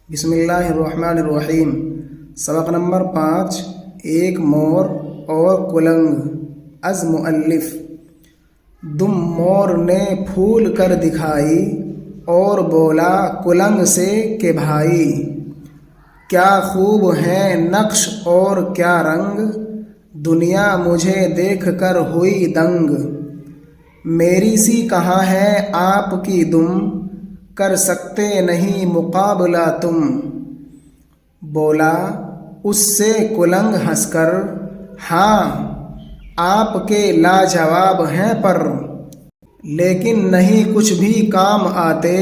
بسم اللہ الرحمن الرحیم۔ سبق نمبر 5، ایک مور اور کلنگ۔ از مؤلف: دم مور نے پھول کر دکھائی اور بولا کلنگ سے کہ بھائی، کیا خوب ہے نقش اور کیا رنگ، دنیا مجھے دیکھ کر ہوئی دنگ، میری سی کہاں ہے آپ کی دم، کر سکتے نہیں مقابلہ تم۔ بولا اس سے کلنگ ہنس کر، ہاں آپ کے لاجواب ہیں پر، لیکن نہیں کچھ بھی کام آتے،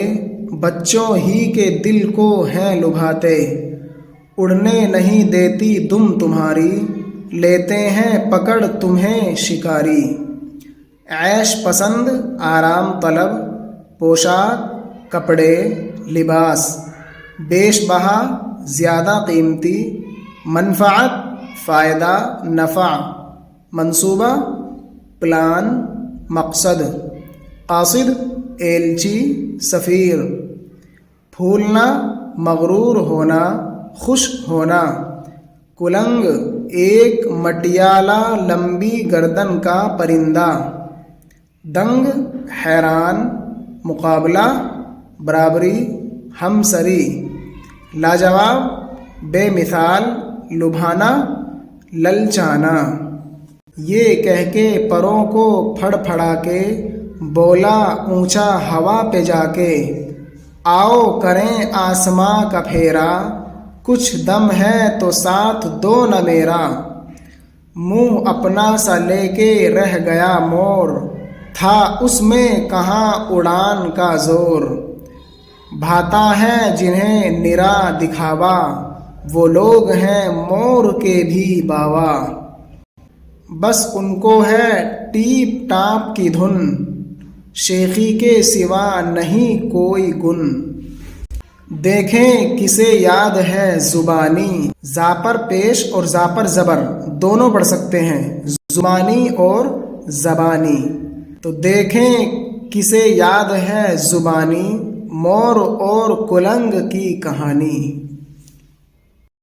بچوں ہی کے دل کو ہیں لبھاتے، اڑنے نہیں دیتی دم تمہاری، لیتے ہیں پکڑ تمہیں شکاری۔ عیش پسند، آرام طلب، پوشاک، کپڑے، لباس، بیش بہا، زیادہ قیمتی، منفعت، فائدہ، نفع، منصوبہ، پلان، مقصد، قاصد، ایلچی، سفیر، پھولنا، مغرور ہونا، خوش ہونا۔ کلنگ ایک مٹیالہ لمبی گردن کا پرندہ۔ دنگ حیران، مقابلہ، برابری، ہمسری۔ لاجواب بے مثال، لبھانا، للچانا۔ یہ کہہ کے پروں کو پھڑ پھڑا کے بولا اونچا ہوا پہ جا کے، آؤ کریں آسماں کا پھیرا، کچھ دم ہے تو ساتھ دو نہ میرا۔ منہ اپنا سا لے کے رہ گیا مور، تھا اس میں کہاں اڑان کا زور۔ بھاتا ہے جنہیں نرا دکھاوا، وہ لوگ ہیں مور کے بھی باوا، بس ان کو ہے ٹیپ ٹاپ کی دھن، شیخی کے سوا نہیں کوئی گن۔ دیکھیں کسے یاد ہے زبانی، زا پر پیش اور زا پر زبر دونوں پڑھ سکتے ہیں، زبانی اور زبانی۔ تو دیکھیں کسے یاد ہے زبانی، مور اور کلنگ کی کہانی۔